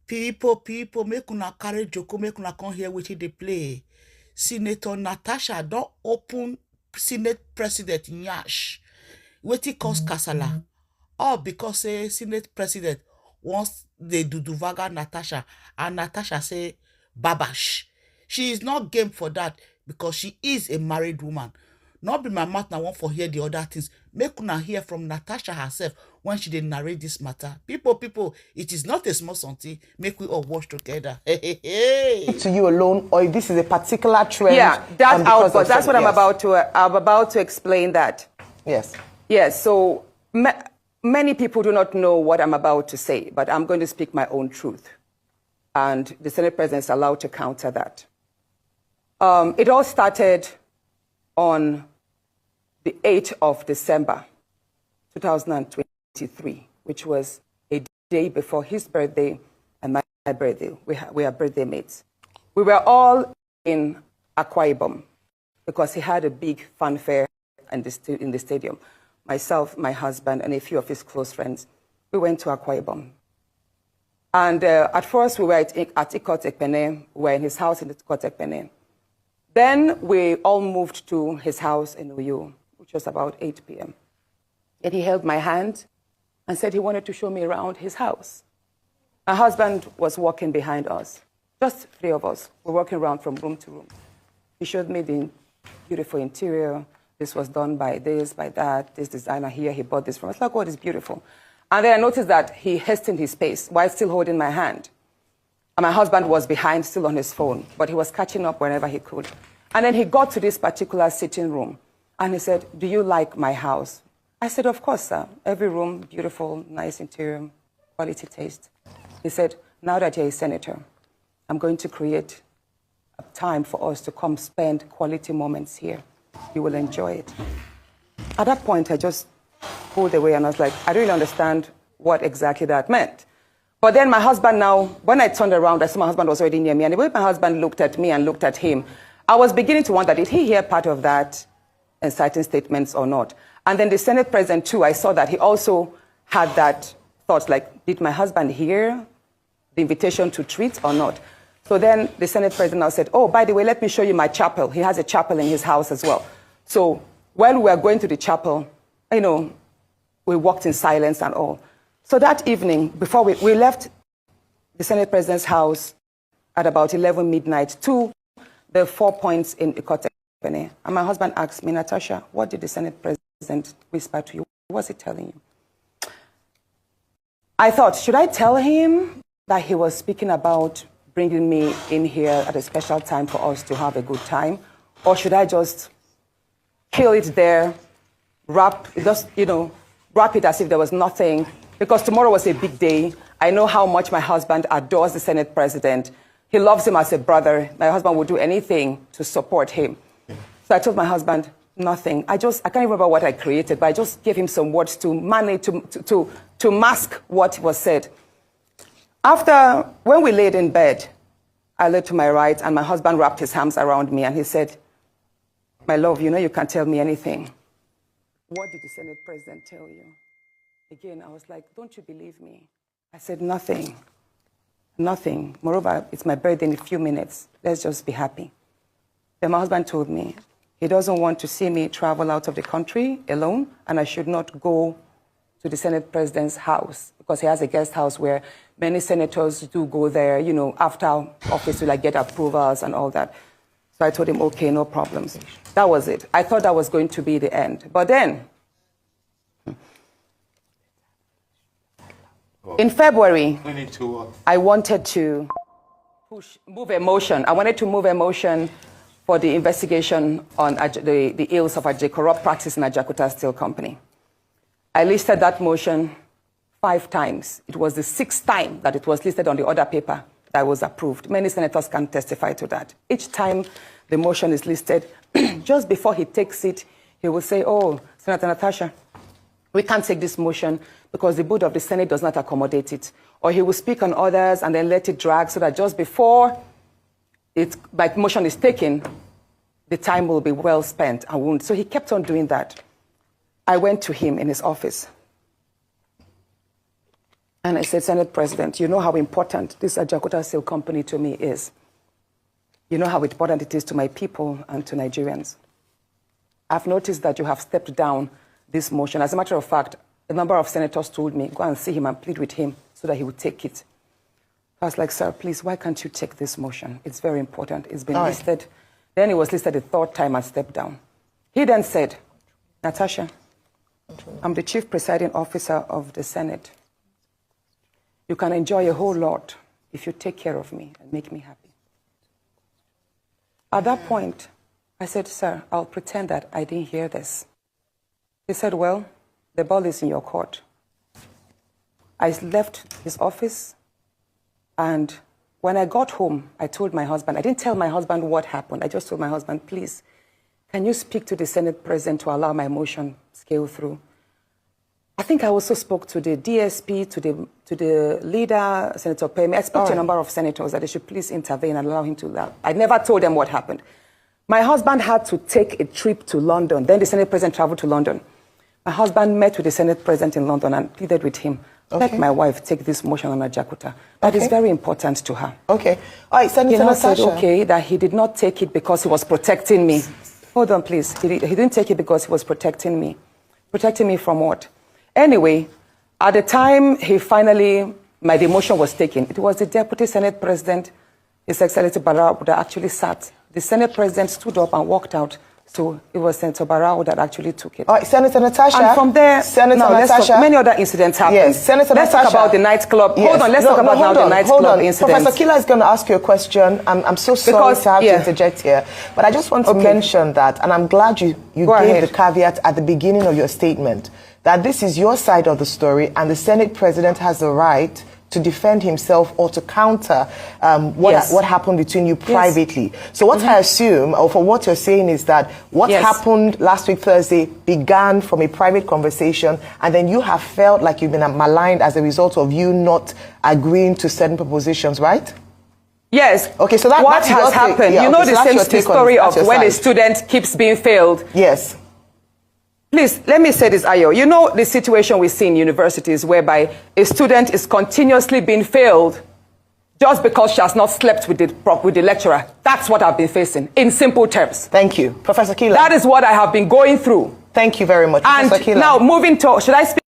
People, make una carry joko, make una come here with the play. Senator Natasha don't open Senate President Nyash. Wetin cause kasala? All because say Senate President wants the Duduvaga Natasha, and Natasha say babash. She is not game for that because she is a married woman. Not be my mouth now want for hear the other things. Make una hear from Natasha herself when she did narrate this matter. People, it is not a small something. Make we all watch together. Hey. To you alone, or if this is a particular trend. Yeah, that's output. That's what I'm about to explain that. Yes. Yes. So many people do not know what I'm about to say, but I'm going to speak my own truth, and the Senate President is allowed to counter that. It all started on the 8th of December, 2023, which was a day before his birthday and my birthday. We are birthday mates. We were all in Akpab because he had a big fanfare in the stadium. Myself, my husband, and a few of his close friends, we went to Akpab. And at first, we were at Ekpene. We were in his house in Ekpene. Then we all moved to his house in Uyo, which was about 8 p.m. And he held my hand and said he wanted to show me around his house. My husband was walking behind us, just three of us. We're walking around from room to room. He showed me the beautiful interior. This was done by this, by that, this designer here, he bought this from us. Like, oh, it's beautiful. And then I noticed that he hastened his pace while still holding my hand. And my husband was behind, still on his phone, but he was catching up whenever he could. And then he got to this particular sitting room, and he said, "Do you like my house?" I said, "Of course, sir. Every room, beautiful, nice interior, quality taste." He said, "Now that you're a senator, I'm going to create a time for us to come spend quality moments here. You will enjoy it." At that point, I just pulled away, and I was like, I don't really understand what exactly that meant. But then my husband now, when I turned around, I saw my husband was already near me. And the way my husband looked at me and looked at him, I was beginning to wonder, did he hear part of that inciting statements or not? And then the Senate President, too, I saw that he also had that thought, like, did my husband hear the invitation to treat or not? So then the Senate President now said, "Oh, by the way, let me show you my chapel." He has a chapel in his house as well. So while we were going to the chapel, you know, we walked in silence and all. So that evening, before we left the Senate President's house at about 11 midnight to the 4 points in Akpoti. And my husband asked me, "Natasha, what did the Senate President whisper to you? What was he telling you?" I thought, should I tell him that he was speaking about bringing me in here at a special time for us to have a good time? Or should I just kill it there, wrap it as if there was nothing? Because tomorrow was a big day. I know how much my husband adores the Senate President. He loves him as a brother. My husband would do anything to support him. So I told my husband, nothing. I can't remember what I created, but I just gave him some words to manage, to mask what was said. When we laid in bed, I lay to my right, and my husband wrapped his arms around me, and he said, "My love, you know you can't tell me anything. What did the Senate President tell you?" Again, I was like, "Don't you believe me?" I said, "Nothing. Nothing. Moreover, it's my birthday in a few minutes. Let's just be happy." Then my husband told me he doesn't want to see me travel out of the country alone, and I should not go to the Senate President's house because he has a guest house where many senators do go there, you know, after office to like get approvals and all that. So I told him, okay, no problems. That was it. I thought that was going to be the end. But then, in February, I wanted to move a motion. I wanted to move a motion for the investigation on the ills of corrupt practice in Ajaokuta Steel Company. I listed that motion 5 times. It was the 6th time that it was listed on the order paper that was approved. Many senators can testify to that. Each time the motion is listed, just before he takes it, he will say, "Oh, Senator Natasha, we can't take this motion because the board of the Senate does not accommodate it." Or he will speak on others and then let it drag so that just before my motion is taken, the time will be well spent. So he kept on doing that. I went to him in his office. And I said, Senate President, you know how important this Exp0se company to me is. You know how important it is to my people and to Nigerians. I've noticed that you have stepped down this motion. As a matter of fact, a number of senators told me, go and see him and plead with him so that he would take it. I was like, sir, please, why can't you take this motion? It's very important. It's been listed. Then it was listed the third time and stepped down. He then said, Natasha, I'm the chief presiding officer of the Senate. You can enjoy a whole lot if you take care of me and make me happy. At that point, I said, sir, I'll pretend that I didn't hear this. He said, well, the ball is in your court. I left his office, and when I got home, I told my husband, I didn't tell my husband what happened. I just told my husband, please, can you speak to the Senate President to allow my motion scale through? I think I also spoke to the DSP, to the leader, Senator Pemi. I spoke to a number of senators that they should please intervene and allow him to laugh. I never told them what happened. My husband had to take a trip to London. Then the Senate President traveled to London. My husband met with the Senate President in London and pleaded with him. Let my wife take this motion on Exp0se. That is very important to her. Okay. All right, Senator Natasha. He said, okay, that he did not take it because he was protecting me. Hold on, please. He didn't take it because he was protecting me. Protecting me from what? Anyway, at the time my demotion was taken, it was the Deputy Senate President, His Excellency Barao, that actually sat. The Senate President stood up and walked out. So it was Senator Barao that actually took it. All right, Senator Natasha. And from there, many other incidents happened. Yes, Senator let's Natasha. Talk about the nightclub. Yes. Hold on, let's talk about the nightclub incident. Professor Kila is going to ask you a question. I'm so sorry to have to interject here, but I just want to mention that, and I'm glad you gave the caveat at the beginning of your statement, that this is your side of the story, and the Senate President has the right to defend himself or to counter what happened between you privately. So what I assume, or for what you're saying, is that what happened last week Thursday began from a private conversation, and then you have felt like you've been maligned as a result of you not agreeing to certain propositions, right? Yes. Okay, so what has happened? Yeah, you know the story of when a student keeps being failed. Yes. Please, let me say this, Ayo. You know the situation we see in universities whereby a student is continuously being failed just because she has not slept with the lecturer. That's what I've been facing, in simple terms. Thank you. Professor Kila. That is what I have been going through. Thank you very much, and Professor Kila. Now, moving to, should I speak?